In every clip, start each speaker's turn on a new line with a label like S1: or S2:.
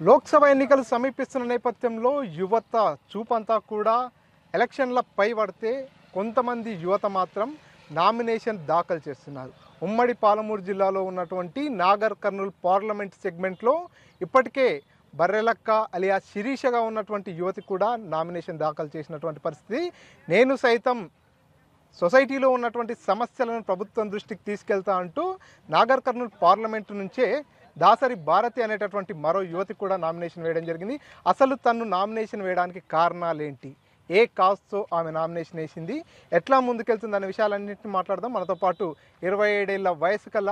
S1: లోక్సభ ఎన్నికలు సమీపిస్తున్న నేపథ్యంలో యువత చూపంతా కూడా ఎలక్షన్లపై పడితే కొంతమంది యువత మాత్రం నామినేషన్ దాఖలు చేస్తున్నారు. ఉమ్మడి పాలమూరు జిల్లాలో ఉన్నటువంటి నాగర్ కర్నూల్ పార్లమెంట్ సెగ్మెంట్లో ఇప్పటికే బర్రెలక్క అలియా శిరీషగా ఉన్నటువంటి యువతి కూడా నామినేషన్ దాఖలు చేసినటువంటి పరిస్థితి. నేను సైతం సొసైటీలో ఉన్నటువంటి సమస్యలను ప్రభుత్వం దృష్టికి తీసుకెళ్తా అంటూ నాగర్ కర్నూల్ పార్లమెంటు నుంచే దాసరి భారతి అనేటటువంటి మరో యువతి కూడా నామినేషన్ వేయడం జరిగింది. అసలు తను నామినేషన్ వేయడానికి కారణాలు ఏంటి, ఏ కాజ్తో ఆమె నామినేషన్ వేసింది, ఎట్లా ముందుకెళ్తుంది అనే విషయాలన్నింటినీ మాట్లాడదాం. మనతో పాటు 27 ఏళ్ల వయసు కల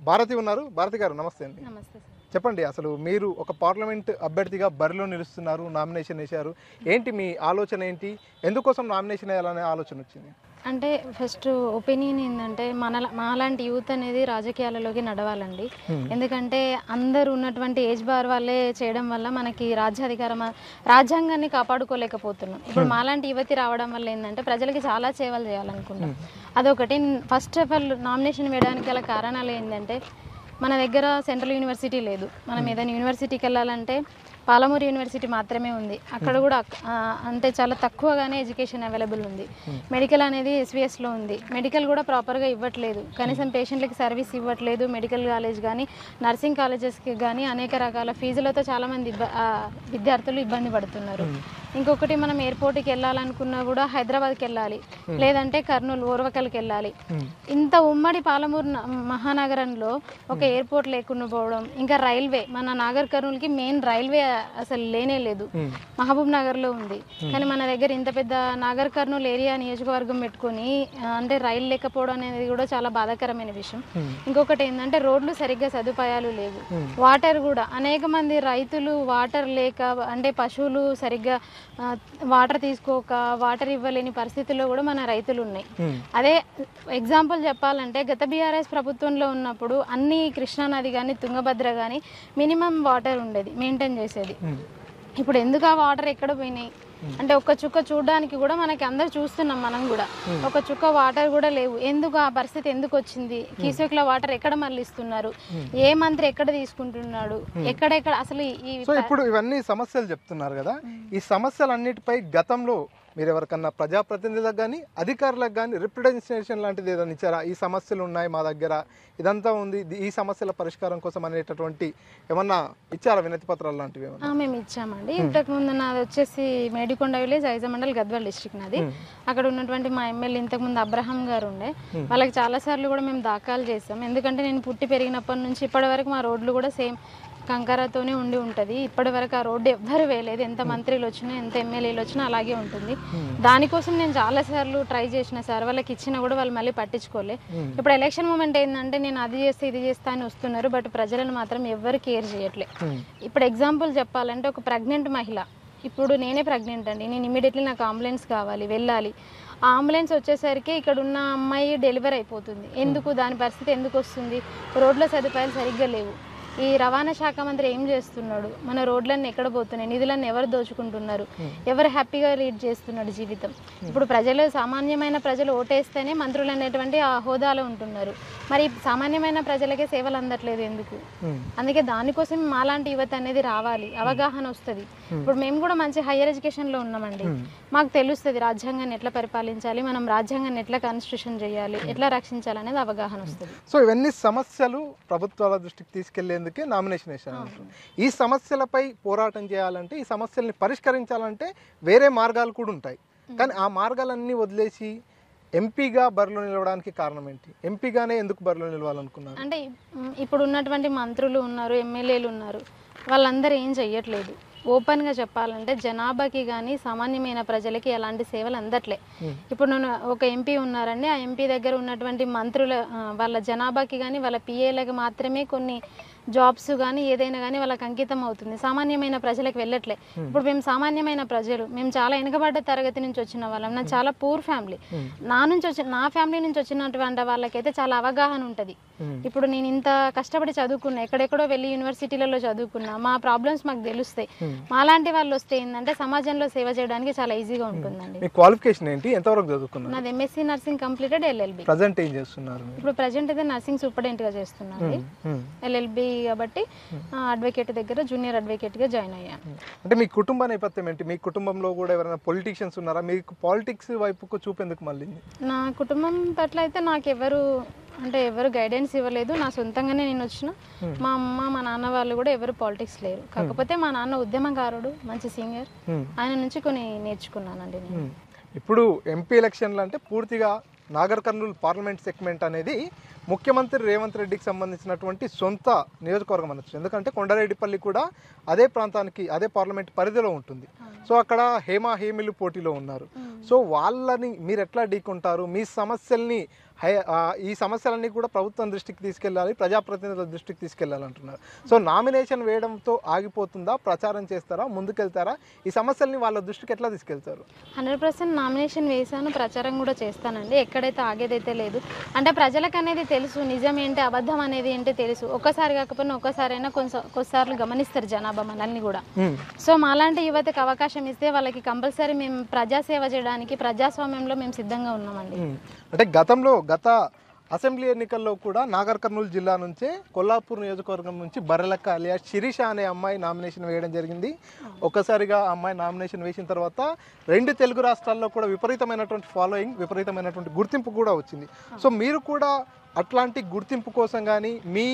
S1: భారతి ఉన్నారు. భారతి గారు నమస్తే అండి.
S2: నమస్తే.
S1: చెప్పండి, అసలు మీరు ఒక పార్లమెంట్ అభ్యర్థిగా బరిలో నిలుస్తున్నారు, నామినేషన్ వేశారు. ఏంటి మీ ఆలోచన ఏంటి, ఎందుకోసం నామినేషన్ వేయాలనే ఆలోచన వచ్చింది?
S2: అంటే ఫస్ట్ ఒపీనియన్ ఏంటంటే మాలాంటి యూత్ అనేది రాజకీయాలలోకి నడవాలండి. ఎందుకంటే అందరూ ఉన్నటువంటి ఏజ్ బార్ వాళ్ళే చేయడం వల్ల మనకి రాజ్యాంగాన్ని కాపాడుకోలేకపోతున్నాం. ఇప్పుడు మాలాంటి యువతి రావడం వల్ల ఏంటంటే ప్రజలకి చాలా సేవలు చేయాలనుకుంటాం. అదొకటి. ఫస్ట్ ఆఫ్ ఆల్ నామినేషన్ వేయడానికి గల కారణాలు ఏంటంటే మన దగ్గర సెంట్రల్ యూనివర్సిటీ లేదు. మనం ఏదైనా యూనివర్సిటీకి వెళ్ళాలంటే పాలమూరు యూనివర్సిటీ మాత్రమే ఉంది. అక్కడ కూడా అంటే చాలా తక్కువగానే ఎడ్యుకేషన్ అవైలబుల్ ఉంది. మెడికల్ అనేది ఎస్విఎస్లో ఉంది. మెడికల్ కూడా ప్రాపర్గా ఇవ్వట్లేదు. కనీసం పేషెంట్లకి సర్వీస్ ఇవ్వట్లేదు. మెడికల్ కాలేజ్ కానీ నర్సింగ్ కాలేజెస్కి కానీ అనేక రకాల ఫీజులతో చాలామంది విద్యార్థులు ఇబ్బంది పడుతున్నారు. ఇంకొకటి, మనం ఎయిర్పోర్ట్కి వెళ్ళాలనుకున్నా కూడా హైదరాబాద్కి వెళ్ళాలి, లేదంటే కర్నూలు ఓర్వకల్కి వెళ్ళాలి. ఇంత ఉమ్మడి పాలమూరు మహానగరంలో ఒక ఎయిర్పోర్ట్ లేకుండా పోవడం, ఇంకా రైల్వే, మన నాగర్ కర్నూలుకి మెయిన్ రైల్వే అసలు లేనే లేదు. మహబూబ్ నగర్లో ఉంది, కానీ మన దగ్గర ఇంత పెద్ద నాగర్ కర్నూలు ఏరియా నియోజకవర్గం పెట్టుకొని అంటే రైలు లేకపోవడం అనేది కూడా చాలా బాధాకరమైన విషయం. ఇంకొకటి ఏంటంటే రోడ్లు సరిగ్గా సదుపాయాలు లేవు. వాటర్ కూడా అనేక మంది రైతులు వాటర్ లేక, అంటే పశువులు సరిగ్గా వాటర్ తీసుకోక వాటర్ ఇవ్వలేని పరిస్థితుల్లో కూడా మన రైతులు ఉన్నాయి. అదే ఎగ్జాంపుల్ చెప్పాలంటే గత బీఆర్ఎస్ ప్రభుత్వంలో ఉన్నప్పుడు అన్ని కృష్ణానది కానీ తుంగభద్ర కానీ మినిమం వాటర్ ఉండేది, మెయింటైన్ చేసేది. ఇప్పుడు ఎందుకు ఆ వాటర్ ఎక్కడ పోయినాయి అంటే ఒక్క చుక్క చూడడానికి కూడా మనకి అందరు చూస్తున్నాం, మనం కూడా ఒక చుక్క వాటర్ కూడా లేవు. ఎందుకు ఆ పరిస్థితి ఎందుకు వచ్చింది? కీసోక్ల వాటర్ ఎక్కడ మళ్ళిస్తున్నారు, ఏ మంత్రి ఎక్కడ తీసుకుంటున్నాడు, ఎక్కడెక్కడ అసలు
S1: ఇప్పుడు ఇవన్నీ సమస్యలు చెప్తున్నారు కదా, ఈ సమస్యలన్నిటిపై గతంలో మీరు ఎవరికన్నా ప్రజాప్రతినిధులకు కానీ అధికారులకు కానీ రిప్రజెంటేషన్ లాంటిది ఏదైనా ఇచ్చారా? ఈ సమస్యలు ఉన్నాయి మా దగ్గర, ఇదంతా ఉంది, ఈ సమస్యల పరిష్కారం కోసం అనేటటువంటి ఏమన్నా ఇచ్చారా, వినతి పత్రాలు లాంటివి?
S2: మేము ఇచ్చామండి. ఇంతకుముందు నాది వచ్చేసి మేడికొండ విలేజ్, ఐజమండల్, గద్వాల్ డిస్ట్రిక్ట్ నాది. అక్కడ ఉన్నటువంటి మా ఎమ్మెల్యే ఇంతకుముందు అబ్రహం గారు ఉండే, వాళ్ళకి చాలాసార్లు కూడా మేము దాఖలు చేస్తాం. ఎందుకంటే నేను పుట్టి పెరిగినప్పటి నుంచి ఇప్పటి వరకు మా రోడ్లు కూడా సేమ్ కంకరతోనే ఉండి ఉంటుంది. ఇప్పటి వరకు ఆ రోడ్డు ఎవ్వరు వేయలేదు. ఎంత మంత్రులు వచ్చినా, ఎంత ఎమ్మెల్యేలు వచ్చినా అలాగే ఉంటుంది. దానికోసం నేను చాలాసార్లు ట్రై చేసిన సార్, వాళ్ళకి ఇచ్చినా కూడా వాళ్ళు మళ్ళీ పట్టించుకోలే. ఇప్పుడు ఎలక్షన్ మూమెంట్ ఏంటంటే నేను అది చేస్తే ఇది చేస్తా అని వస్తున్నారు, బట్ ప్రజలను మాత్రం ఎవ్వరు కేర్ చేయట్లే. ఇప్పుడు ఎగ్జాంపుల్ చెప్పాలంటే ఒక ప్రెగ్నెంట్ మహిళ, ఇప్పుడు నేనే ప్రెగ్నెంట్ అండి, నేను ఇమీడియట్లీ నాకు అంబులెన్స్ కావాలి, వెళ్ళాలి. ఆ అంబులెన్స్ వచ్చేసరికి ఇక్కడ ఉన్న అమ్మాయి డెలివరీ అయిపోతుంది. ఎందుకు? దాని పరిస్థితి ఎందుకు వస్తుంది? రోడ్ల సదుపాయాలు సరిగ్గా లేవు. ఈ రవాణా శాఖ మంత్రి ఏం చేస్తున్నాడు? మన రోడ్లన్నీ ఎక్కడ పోతున్నాయి, నిధులన్నీ ఎవరు దోచుకుంటున్నారు, ఎవరు హ్యాపీగా లీడ్ చేస్తున్నాడు జీవితం? ఇప్పుడు ప్రజలు, సామాన్యమైన ప్రజలు ఓటేస్తేనే మంత్రులు అనేటువంటి ఆ హోదాలో ఉంటున్నారు. మరి సామాన్యమైన ప్రజలకే సేవలు అందట్లేదు ఎందుకు? అందుకే దానికోసం మాలాంటి యువత అనేది రావాలి, అవగాహన వస్తుంది. ఇప్పుడు మేము కూడా మంచి హైయర్ ఎడ్యుకేషన్లో ఉన్నామండి, మాకు తెలుస్తుంది రాజ్యాంగాన్ని ఎట్లా పరిపాలించాలి, మనం రాజ్యాంగాన్ని ఎట్లా కాన్స్టిట్యూషన్ చేయాలి, ఎట్లా రక్షించాలి అనేది అవగాహన వస్తుంది.
S1: సో ఇవన్నీ సమస్యలు ప్రభుత్వాల దృష్టికి తీసుకెళ్లేందుకే నామినేషన్ వేశారు. ఈ సమస్యలపై పోరాటం చేయాలంటే, ఈ సమస్యల్ని పరిష్కరించాలంటే వేరే మార్గాలు కూడా ఉంటాయి. కానీ ఆ మార్గాలన్నీ వదిలేసి ఎంపీగా బరిలో నిలవడానికి కారణం ఏంటి? ఎంపీగానే ఎందుకు బరిలో నిలవాలనుకున్నారు?
S2: అంటే ఇప్పుడు ఉన్నటువంటి మంత్రులు ఉన్నారు, ఎమ్మెల్యేలు ఉన్నారు, వాళ్ళందరూ ఏం చెయ్యట్లేదు. ఓపెన్గా చెప్పాలంటే జనాభాకి కానీ సామాన్యమైన ప్రజలకి ఎలాంటి సేవలు అందట్లే. ఇప్పుడు నేను ఒక ఎంపీ ఉన్నారండి, ఆ ఎంపీ దగ్గర ఉన్నటువంటి మంత్రుల వాళ్ళ జనాభాకి కానీ వాళ్ళ పిఏలకు మాత్రమే కొన్ని జాబ్స్ కానీ ఏదైనా కానీ వాళ్ళకి అంకితం అవుతుంది, సామాన్యమైన ప్రజలకు వెళ్ళట్లే. ఇప్పుడు మేము సామాన్యమైన ప్రజలు, మేము చాలా వెనుకబడ్డ తరగతి నుంచి వచ్చిన వాళ్ళం, నా చాలా పూర్ ఫ్యామిలీ. నా ఫ్యామిలీ నుంచి వచ్చినటువంటి వాళ్ళకైతే చాలా అవగాహన ఉంటుంది. ఇప్పుడు నేను ఇంత కష్టపడి చదువుకున్నా, ఎక్కడెక్కడో వెళ్ళి యూనివర్సిటీలలో చదువుకున్నా, మా ప్రాబ్లమ్స్ మాకు తెలుస్తాయి. మాలాంటి వాళ్ళు వస్తే ఏంటంటే సమాజంలో సేవ చేయడానికి చాలా ఈజీగా ఉంటుందండి.
S1: మీ క్వాలిఫికేషన్ ఏంటి, ఎంతవరకు చదువుకున్నారు?
S2: నాది MSc nursing completed, LLB.
S1: Present ఏం చేస్తున్నారు?
S2: ఇప్పుడు ప్రెజెంట్ అయితే నర్సింగ్ సూపరింటెండెంట్ గా చేస్తున్నాను. ఎల్ఎల్బి కాబట్టి అడ్వకేట్ దగ్గర జూనియర్ అడ్వకేట్గా జాయిన్ అయ్యాను.
S1: అంటే మీ కుటుంబ నేపథ్యం ఏంటి? మీ కుటుంబంలో కూడా ఎవరైనా పొలిటీషియన్స్ ఉన్నారా? మీకు పాలిటిక్స్ వైపుకు చూపేందుకు మళ్ళీ?
S2: నా కుటుంబం పట్ల అయితే నాకు ఎవరు గైడెన్స్ ఇవ్వలేదు. నా సొంతంగానే నేను వచ్చిన. మా అమ్మ మా నాన్న వాళ్ళు కూడా ఎవరు పాలిటిక్స్ లేరు. కాకపోతే మా నాన్న ఉద్యమకారుడు, మంచి సింగర్, ఆయన నుంచి కొన్ని నేర్చుకున్నానండి నేను.
S1: ఇప్పుడు ఎంపీ ఎలక్షన్లు అంటే పూర్తిగా నాగర్ కర్నూలు పార్లమెంట్ సెగ్మెంట్ అనేది ముఖ్యమంత్రి రేవంత్ రెడ్డికి సంబంధించినటువంటి సొంత నియోజకవర్గం అనొచ్చు. ఎందుకంటే కొండారెడ్డిపల్లి కూడా అదే ప్రాంతానికి, అదే పార్లమెంట్ పరిధిలో ఉంటుంది. సో అక్కడ హేమీలు పోటీలో ఉన్నారు. సో వాళ్ళని మీరు ఎట్లా ఢీకొంటారు? మీ సమస్యల్ని ఈ సమస్యలన్నీ కూడా ప్రభుత్వం దృష్టికి తీసుకెళ్ళాలి, ప్రజాప్రతినిధుల దృష్టికి తీసుకెళ్లాలంటున్నారు. సో నామినేషన్ వేయడంతో ఆగిపోతుందా? ప్రచారం చేస్తారా? ముందుకెళ్తారా? ఈ సమస్యల్ని వాళ్ళ దృష్టికి ఎట్లా తీసుకెళ్తారు?
S2: 100% నామినేషన్ వేసాను, ప్రచారం కూడా చేస్తానండి. ఎక్కడైతే ఆగేదైతే లేదు. అంటే ప్రజలకు అనేది తెలుసు, నిజం ఏంటి అబద్ధం అనేది ఏంటి తెలుసు. ఒక్కసారి కాకపోయినా ఒక్కసారైనా కొన్నిసార్లు గమనిస్తారు జనాభా మనల్ని కూడా. సో మాలాంటి యువతకు అవకాశం ఇస్తే వాళ్ళకి కంపల్సరీ మేము ప్రజాసేవ చేయడానికి, ప్రజాస్వామ్యంలో మేము సిద్ధంగా ఉన్నామండి.
S1: అంటే గత అసెంబ్లీ ఎన్నికల్లో కూడా నాగర్ కర్నూలు జిల్లా నుంచే కొల్లాపూర్ నియోజకవర్గం నుంచి బర్రెలక్క అలియా శిరీష అనే అమ్మాయి నామినేషన్ వేయడం జరిగింది. ఒక్కసారిగా ఆ అమ్మాయి నామినేషన్ వేసిన తర్వాత 2 తెలుగు రాష్ట్రాల్లో కూడా విపరీతమైనటువంటి ఫాలోయింగ్, విపరీతమైనటువంటి గుర్తింపు కూడా వచ్చింది. సో మీరు కూడా అట్లాంటి గుర్తింపు కోసం కానీ మీ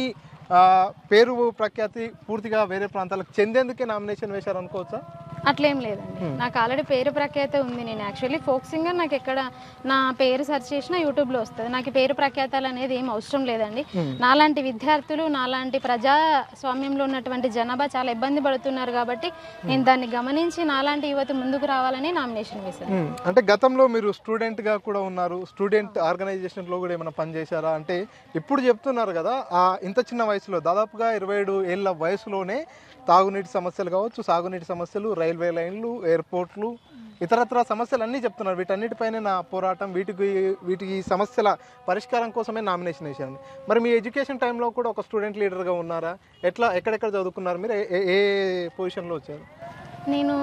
S1: పేరు ప్రఖ్యాతి పూర్తిగా వేరే ప్రాంతాలకు చెందేందుకే నామినేషన్ వేశారు అనుకోవచ్చా?
S2: అట్లేం లేదండి. నాకు ఆల్రెడీ పేరు ప్రఖ్యాత ఉంది. నేను యాక్చువల్లీ ఫోక్ సింగర్. నాకు ఎక్కడ నా పేరు సెర్చ్ చేసినా యూట్యూబ్లో వస్తుంది. నాకు పేరు ప్రఖ్యాతలు అనేది ఏం అవసరం లేదండి. నాలాంటి విద్యార్థులు, నాలాంటి ప్రజాస్వామ్యంలో ఉన్నటువంటి జనాభా చాలా ఇబ్బంది పడుతున్నారు కాబట్టి నేను దాన్ని గమనించి నాలాంటి యువత ముందుకు రావాలని నామినేషన్ వేశాను.
S1: అంటే గతంలో మీరు స్టూడెంట్గా కూడా ఉన్నారు, స్టూడెంట్ ఆర్గనైజేషన్లో కూడా ఏమైనా పనిచేశారా? అంటే ఇప్పుడు చెప్తున్నారు కదా, ఇంత చిన్న వయసులో దాదాపుగా 27 ఏళ్ళ వయసులోనే తాగునీటి సమస్యలు కావచ్చు, సాగునీటి సమస్యలు, రైల్వే లైన్లు, ఎయిర్పోర్ట్లు, ఇతరత్ర సమస్యలు అన్నీ చెప్తున్నారు. వీటన్నిటిపైనే నా పోరాటం, వీటికి సమస్యల పరిష్కారం కోసమే నామినేషన్ వేశాను. మరి మీ ఎడ్యుకేషన్ టైంలో కూడా ఒక స్టూడెంట్ లీడర్గా ఉన్నారా? ఎక్కడెక్కడ చదువుకున్నారు? మీరు ఏ పొజిషన్లో వచ్చారు?
S2: నేను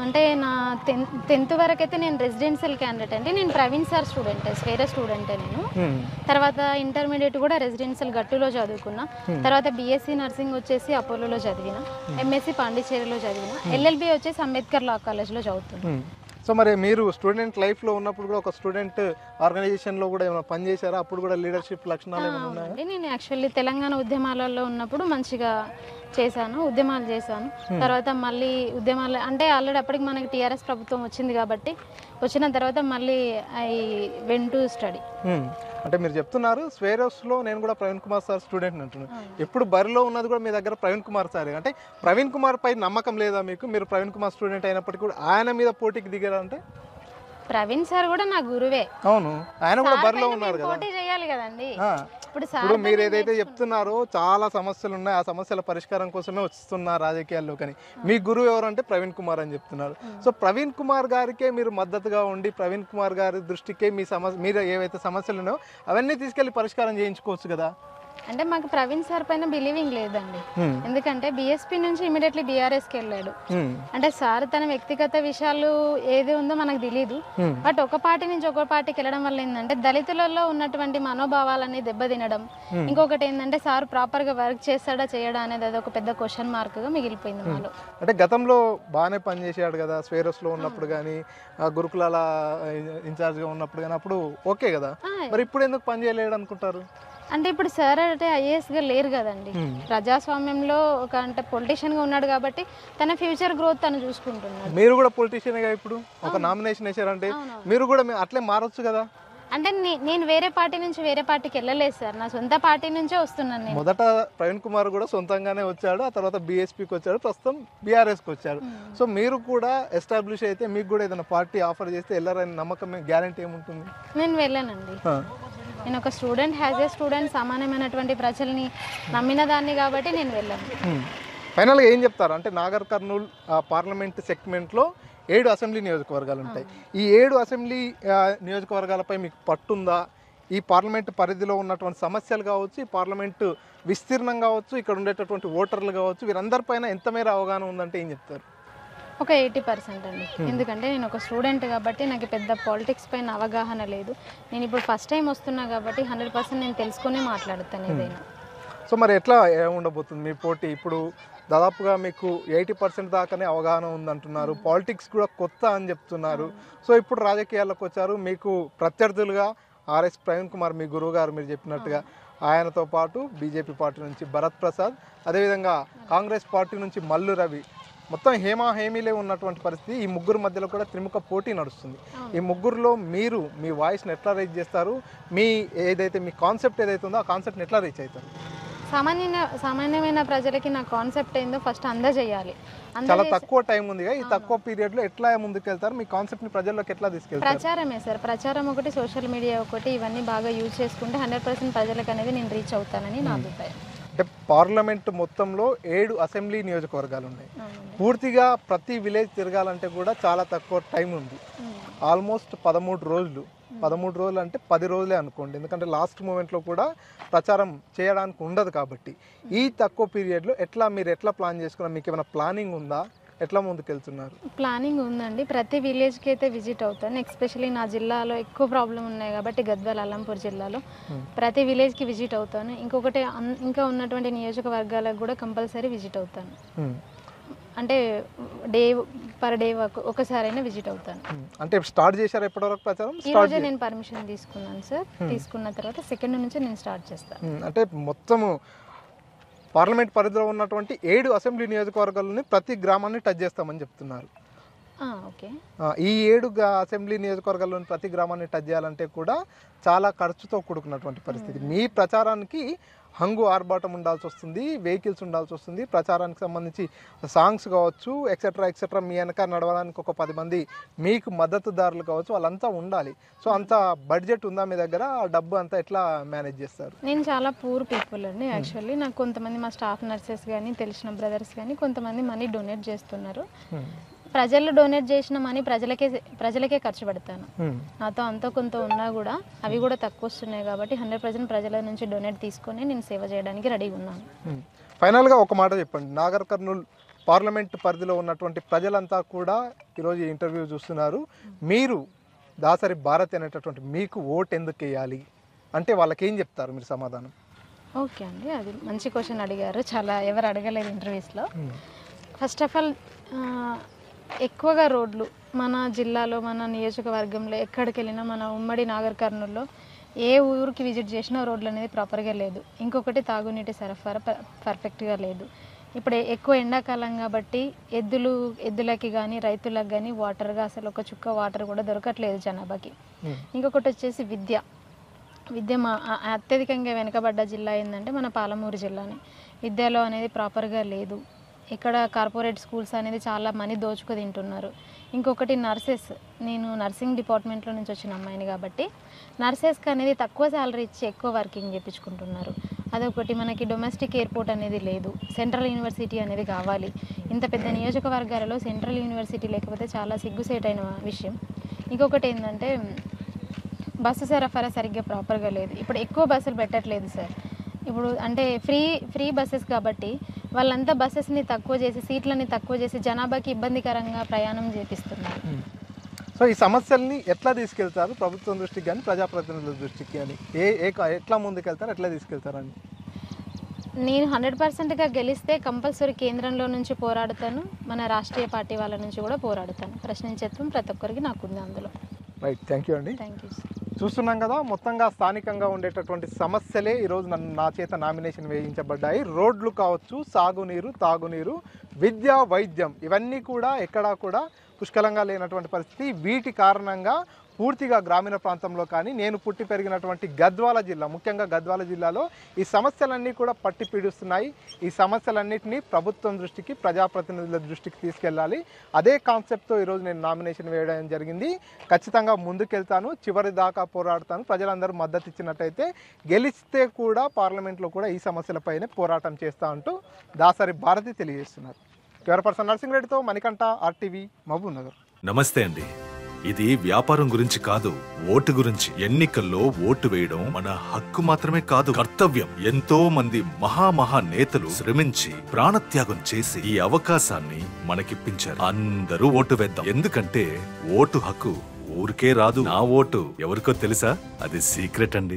S2: అంటే నా 10th వరకు అయితే నేను రెసిడెన్షియల్ క్యాండిడేట్ అండి. నేను ప్రవీణ్ సార్ స్టూడెంట్, వేరే స్టూడెంటే నేను. తర్వాత ఇంటర్మీడియట్ కూడా రెసిడెన్షియల్ గట్టులో చదువుకున్నా. తర్వాత బీఎస్సీ నర్సింగ్ వచ్చేసి అపోలోలో చదివిన, ఎంఎస్సీ పాండిచేరిలో చదివిన, ఎల్ఎల్బి వచ్చేసి అంబేద్కర్ లా కాలేజ్లో చదువుతున్నాను.
S1: సో మరి మీరు స్టూడెంట్ లైఫ్లో ఉన్నప్పుడు కూడా ఒక స్టూడెంట్ ఆర్గనైజేషన్లో కూడా ఏమైనా పనిచేశారా? అప్పుడు కూడా లీడర్షిప్ లక్షణాలు ఏమైనా ఉన్నాయా?
S2: నేను యాక్చువల్లీ తెలంగాణ ఉద్యమాలలో ఉన్నప్పుడు మంచిగా చేశాను, ఉద్యమాలు చేశాను. తర్వాత మళ్ళీ ఉద్యమాలు అంటే ఆల్రెడీ అప్పటికి మనకి టీఆర్ఎస్ ప్రభుత్వం వచ్చింది కాబట్టి వచ్చిన తర్వాత మళ్ళీ ఐ వెంట్ టు స్టడీ.
S1: అంటే మీరు చెప్తున్నారు స్వేరోస్లో నేను కూడా ప్రవీణ్ కుమార్ సార్ స్టూడెంట్ అంటున్నాను. ఎప్పుడు బరిలో ఉన్నది కూడా మీ దగ్గర ప్రవీణ్ కుమార్ సార్. అంటే ప్రవీణ్ కుమార్ పై నమ్మకం లేదా మీకు? మీరు ప్రవీణ్ కుమార్ స్టూడెంట్ అయినప్పటికీ కూడా ఆయన మీద పోటీకి దిగారా? అంటే
S2: ప్రవీణ్ సార్ కూడా నా గురువే.
S1: అవును, ఆయన కూడా బరిలో ఉన్నారు కదా,
S2: పోటీ చేయాలి కదండి.
S1: ఇప్పుడు మీరు ఏదైతే చెప్తున్నారో చాలా సమస్యలు ఉన్నాయి, ఆ సమస్యల పరిష్కారం కోసమే వస్తున్నారు రాజకీయాల్లో. కానీ మీ గురువు ఎవరంటే ప్రవీణ్ కుమార్ అని చెప్తున్నారు. సో ప్రవీణ్ కుమార్ గారికే మీరు మద్దతుగా ఉండి ప్రవీణ్ కుమార్ గారి దృష్టికే మీరు ఏవైతే సమస్యలు ఉన్నాయో అవన్నీ తీసుకెళ్లి పరిష్కారం చేయించుకోవచ్చు కదా.
S2: అంటే మాకు ప్రవీణ్ సార్ పైన బిలీవింగ్ లేదండి. ఎందుకంటే బీఎస్పీ నుంచి ఇమీడియట్లీ బీఆర్ఎస్కి వెళ్ళాడు. అంటే సార్ తన వ్యక్తిగత విషయాలు ఏది ఉందో మనకు తెలియదు. బట్ ఒక పార్టీ నుంచి ఒక పార్టీకి వెళ్ళడం వల్ల ఏంటంటే దళితులలో ఉన్నటువంటి మనోభావాలని దెబ్బతినడం, ఇంకొకటి ఏంటంటే సార్ ప్రాపర్ గా వర్క్ చేస్తాడా చేయడా అనేది అది ఒక పెద్ద క్వశ్చన్ మార్క్ గా మిగిలిపోయింది మాలో.
S1: అంటే గతంలో బాగానే పనిచేసాడు కదా, స్వేరోస్ లో ఉన్నప్పుడు కానీ, గురుకులాల ఇన్ఛార్జ్ గా ఉన్నప్పుడు కానీ, అప్పుడు ఓకే కదా. మరి ఇప్పుడు ఎందుకు పని చేయలేడు అనుకుంటారు?
S2: అంటే ఇప్పుడు సార్ అంటే ఐఏఎస్ గా లేరు కదండి, ప్రజాస్వామ్యంలో ఒక అంటే పొలిటీషియన్ గా ఉన్నాడు కాబట్టి తన ఫ్యూచర్ గ్రోత్ తను చూసుకుంటున్నాడు.
S1: మీరు కూడా పొలిటీషియన్ గా ఇప్పుడు ఒక నామినేషన్ వేసారంటే మీరు కూడా అట్లే మారొచ్చు కదా.
S2: అంటే నేను వేరే పార్టీ నుంచి వేరే పార్టీకి వెళ్ళలేదు సార్, నా సొంత పార్టీ నుంచే వస్తున్నాను.
S1: మొదట ప్రవీణ్ కుమార్ కూడా సొంతంగానే వచ్చాడు, ఆ తర్వాత బీఎస్పీకి వచ్చాడు, ప్రస్తుతం బీఆర్ఎస్కి వచ్చాడు. సో మీరు కూడా ఎస్టాబ్లిష్ అయితే మీకు కూడా ఏదైనా పార్టీ ఆఫర్ చేస్తే వెళ్ళారని నమ్మకం, గ్యారంటీ ఏముంటుంది?
S2: నేను వెళ్ళానండి. నేను ఒక స్టూడెంట్, యాజ్ ఏ స్టూడెంట్ సమానమైనటువంటి ప్రజల్ని నమ్మిన దాన్ని కాబట్టి నేను వెళ్ళాను.
S1: ఫైనల్గా ఏం చెప్తారు? అంటే నాగర్ కర్నూల్ పార్లమెంట్ సెగ్మెంట్లో 7 అసెంబ్లీ నియోజకవర్గాలు ఉంటాయి. ఈ 7 అసెంబ్లీ నియోజకవర్గాలపై మీకు పట్టుందా? ఈ పార్లమెంట్ పరిధిలో ఉన్నటువంటి సమస్యలు కావచ్చు, ఈ పార్లమెంటు విస్తీర్ణం కావచ్చు, ఇక్కడ ఉండేటటువంటి ఓటర్లు కావచ్చు, వీరందరిపైన ఎంత మేర అవగాహన ఉందంటే ఏం చెప్తారు?
S2: ఒక 80% అండి. ఎందుకంటే నేను ఒక స్టూడెంట్ కాబట్టి నాకు పెద్ద పాలిటిక్స్ పైన అవగాహన లేదు. నేను ఇప్పుడు ఫస్ట్ టైం వస్తున్నా కాబట్టి 100% నేను తెలుసుకునే మాట్లాడుతాను ఏదైనా.
S1: సో మరి ఎట్లా ఉండబోతుంది మీ పోటీ? ఇప్పుడు దాదాపుగా మీకు 80% దాకానే అవగాహన ఉందంటున్నారు, పాలిటిక్స్ కూడా కొత్త అని చెప్తున్నారు. సో ఇప్పుడు రాజకీయాల్లోకి వచ్చారు, మీకు ప్రత్యర్థులుగా ఆర్ఎస్ ప్రవీణ్ కుమార్ మీ గురువు గారు మీరు చెప్పినట్టుగా, ఆయనతో పాటు బీజేపీ పార్టీ నుంచి భరత్ ప్రసాద్, అదేవిధంగా కాంగ్రెస్ పార్టీ నుంచి మల్లు రవి, మొత్తం హేమీలే ఉన్నటువంటి పరిస్థితి. ఈ ముగ్గురు మధ్యలో కూడా త్రిముఖ పోటీ నడుస్తుంది. ఈ ముగ్గురులో మీరు మీ వాయిస్ని ఎట్లా రీచ్ చేస్తారు? మీ కాన్సెప్ట్ ఏదైతే ఉందో ఆ కాన్సెప్ట్ని ఎట్లా రీచ్ అవుతారు?
S2: సామాన్యమైన ప్రజలకి నా కాన్సెప్ట్ ఏందో ఫస్ట్ అందజేయాలి.
S1: చాలా తక్కువ టైం ఉందిగా, ఈ తక్కువ పీరియడ్లో ఎట్లా ముందుకెళ్తారు? మీ కాన్సెప్ట్ని ప్రజల్లోకి ఎట్లా తీసుకెళ్తారు?
S2: ప్రచారమే సార్, ప్రచారం ఒకటి, సోషల్ మీడియా ఒకటి, ఇవన్నీ బాగా యూజ్ చేసుకుంటే 100% ప్రజలకు అనేది నేను రీచ్ అవుతానని నా అభిప్రాయం.
S1: అంటే పార్లమెంట్ మొత్తంలో 7 అసెంబ్లీ నియోజకవర్గాలు ఉన్నాయి. పూర్తిగా ప్రతి విలేజ్ తిరగాలంటే కూడా చాలా తక్కువ టైం ఉంది. ఆల్మోస్ట్ 13 రోజులు. 13 రోజులు అంటే 10 రోజులే అనుకోండి, ఎందుకంటే లాస్ట్ మూమెంట్లో కూడా ప్రచారం చేయడానికి ఉండదు. కాబట్టి ఈ తక్కువ పీరియడ్లో మీరు ఎట్లా ప్లాన్ చేసుకున్నారు? మీకు ఏమైనా ప్లానింగ్ ఉందా? ఎట్లా ముందుకెళ్తున్నారు?
S2: ప్లానింగ్ ఉందండి. ప్రతి విలేజ్కి అయితే విజిట్ అవుతాను. ఎస్పెషల్లీ నా జిల్లాలో ఎక్కువ ప్రాబ్లం ఉన్నాయి కాబట్టి గద్వాల్, అల్లంపూర్ జిల్లాలో ప్రతి విలేజ్కి విజిట్ అవుతాను. ఇంకొకటి ఇంకా ఉన్నటువంటి నియోజకవర్గాలకు కూడా కంపల్సరీ విజిట్ అవుతాను. అంటే పర్ డే ఒకసారైనా విజిట్ అవుతాను.
S1: అంటే స్టార్ట్ చేశారు ఎప్పటివరకు ప్రచారం?
S2: ఈ రోజే నేను పర్మిషన్ తీసుకున్నాను సార్. తీసుకున్న తర్వాత 2nd నుంచి నేను స్టార్ట్ చేస్తాను.
S1: అంటే మొత్తము పార్లమెంట్ పరిధిలో ఉన్నటువంటి 7 అసెంబ్లీ నియోజకవర్గాలని ప్రతి గ్రామాన్ని టచ్ చేస్తామని చెప్తున్నారు.
S2: ఓకే.
S1: ఈ 7 అసెంబ్లీ నియోజకవర్గాల్లోని ప్రతి గ్రామాన్ని టచ్ చేయాలంటే కూడా చాలా ఖర్చుతో కూడుకున్నటువంటి పరిస్థితి. మీ ప్రచారానికి హంగు ఆర్భాటం ఉండాల్సి వస్తుంది, వెహికల్స్ ఉండాల్సి వస్తుంది, ప్రచారానికి సంబంధించి సాంగ్స్ కావచ్చు, ఎక్సెట్రా మీ వెనక నడవడానికి ఒక 10 మంది మీకు మద్దతుదారులు కావచ్చు, వాళ్ళంతా ఉండాలి. సో అంత బడ్జెట్ ఉందా మీ దగ్గర? ఆ డబ్బు అంతా ఎట్లా మేనేజ్ చేస్తారు?
S2: నేను చాలా పూర్ పీపుల్ అండి యాక్చువల్లీ. నాకు కొంతమంది మా స్టాఫ్ నర్సెస్ కానీ, తెలిసిన బ్రదర్స్ కానీ కొంతమంది మనీ డొనేట్ చేస్తున్నారు. ప్రజలు డొనేట్ చేసిన మనీ ప్రజలకే ఖర్చు పెడతాను. నాతో అంతో కొంత ఉన్నా కూడా అవి కూడా తక్కువ వస్తున్నాయి కాబట్టి 100% ప్రజల నుంచి డొనేట్ తీసుకొని నేను సేవ చేయడానికి రెడీగా ఉన్నాను.
S1: ఫైనల్గా ఒక మాట చెప్పండి. నాగర్ కర్నూల్ పార్లమెంట్ పరిధిలో ఉన్నటువంటి ప్రజలంతా కూడా ఈరోజు ఈ ఇంటర్వ్యూ చూస్తున్నారు. మీరు దాసరి భారతి అనేటటువంటి మీకు ఓటు ఎందుకు వేయాలి అంటే వాళ్ళకి ఏం చెప్తారు మీరు సమాధానం?
S2: ఓకే అండి, అది మంచి క్వశ్చన్ అడిగారు. చాలా ఎవరు అడగలేదు ఇంటర్వ్యూస్లో. ఫస్ట్ ఆఫ్ ఆల్ ఎక్కువగా రోడ్లు మన జిల్లాలో, మన నియోజకవర్గంలో ఎక్కడికి వెళ్ళినా, మన ఉమ్మడి నాగర్ కర్నూల్లో ఏ ఊరికి విజిట్ చేసినా రోడ్లు అనేది ప్రాపర్గా లేదు. ఇంకొకటి తాగునీటి సరఫరా పర్ఫెక్ట్గా లేదు. ఇప్పుడు ఎక్కువ ఎండాకాలం కాబట్టి ఎద్దులకి కానీ రైతులకు కానీ వాటర్గా అసలు ఒక చుక్క వాటర్ కూడా దొరకట్లేదు జనాభాకి. ఇంకొకటి వచ్చేసి విద్య అత్యధికంగా వెనుకబడ్డ జిల్లా ఏంటంటే మన పాలమూరు జిల్లాని. విద్యలో అనేది ప్రాపర్గా లేదు. ఇక్కడ కార్పొరేట్ స్కూల్స్ అనేది చాలా మనీ దోచుకు తింటున్నారు. ఇంకొకటి నర్సెస్, నేను నర్సింగ్ డిపార్ట్మెంట్లో నుంచి వచ్చిన అమ్మాయిని కాబట్టి నర్సెస్కి అనేది తక్కువ శాలరీ ఇచ్చి ఎక్కువ వర్కింగ్ చేయించుకుంటున్నారు. అదొకటి. మనకి డొమెస్టిక్ ఎయిర్పోర్ట్ అనేది లేదు. సెంట్రల్ యూనివర్సిటీ అనేది కావాలి. ఇంత పెద్ద నియోజకవర్గాలలో సెంట్రల్ యూనివర్సిటీ లేకపోతే చాలా సిగ్గుసేటైన విషయం. ఇంకొకటి ఏంటంటే బస్సు సరఫరా సరిగ్గా ప్రాపర్గా లేదు. ఇప్పుడు ఎక్కువ బస్సులు పెట్టట్లేదు సార్. ఇప్పుడు అంటే ఫ్రీ బస్సెస్ కాబట్టి వాళ్ళంతా బస్సెస్ని తక్కువ చేసి, సీట్లని తక్కువ చేసి జనాభాకి ఇబ్బందికరంగా ప్రయాణం చేపిస్తున్నారు.
S1: సో ఈ సమస్యల్ని ఎట్లా తీసుకెళ్తారు ప్రభుత్వం దృష్టికి కానీ ప్రజాప్రతినిధుల దృష్టికి కానీ? ఎట్లా ముందుకెళ్తారు, ఎట్లా తీసుకెళ్తారని?
S2: నేను 100%గా గెలిస్తే కంపల్సరీ కేంద్రంలో నుంచి పోరాడుతాను, మన రాష్ట్రీయ పార్టీ వాళ్ళ నుంచి కూడా పోరాడుతాను. ప్రశ్నించత్వం ప్రతి ఒక్కరికి నాకుంది అందులో.
S1: రైట్, థ్యాంక్ యూ అండి.
S2: Thank you.
S1: చూస్తున్నాం కదా, మొత్తంగా స్థానికంగా ఉండేటటువంటి సమస్యలే ఈరోజు నా చేత నామినేషన్ వేయించబడ్డాయి. రోడ్లు కావచ్చు, సాగునీరు, తాగునీరు, విద్య, వైద్యం, ఇవన్నీ కూడా ఎక్కడా కూడా పుష్కలంగా లేనటువంటి పరిస్థితి. వీటి కారణంగా పూర్తిగా గ్రామీణ ప్రాంతంలో కానీ, నేను పుట్టి పెరిగినటువంటి గద్వాల జిల్లా, ముఖ్యంగా గద్వాల జిల్లాలో ఈ సమస్యలన్నీ కూడా పట్టి పీడిస్తున్నాయి. ఈ సమస్యలన్నింటినీ ప్రభుత్వం దృష్టికి, ప్రజాప్రతినిధుల దృష్టికి తీసుకెళ్ళాలి. అదే కాన్సెప్ట్తో ఈరోజు నేను నామినేషన్ వేయడం జరిగింది. ఖచ్చితంగా ముందుకెళ్తాను, చివరి దాకా పోరాడతాను. ప్రజలందరూ మద్దతు ఇచ్చినట్టయితే గెలిస్తే కూడా పార్లమెంట్లో కూడా ఈ సమస్యలపైనే పోరాటం చేస్తా అంటూ దాసరి భారతి తెలియజేస్తున్నారు. కెమెరాపర్సన్ నర్సింగ్ రెడ్డితో మణికంఠ, RTV, మహబూబ్ నగర్.
S3: నమస్తే అండి. ఇది వ్యాపారం గురించి కాదు, ఓటు గురించి. ఎన్నికల్లో ఓటు వేయడం మన హక్కు మాత్రమే కాదు, కర్తవ్యం. ఎంతో మంది మహా నేతలు శ్రమించి ప్రాణత్యాగం చేసి ఈ అవకాశాన్ని మనకిప్పించారు. అందరూ ఓటు వేద్దాం. ఎందుకంటే ఓటు హక్కు ఊరికే రాదు. నా ఓటు ఎవరికో తెలుసా? అది సీక్రెట్ అండి.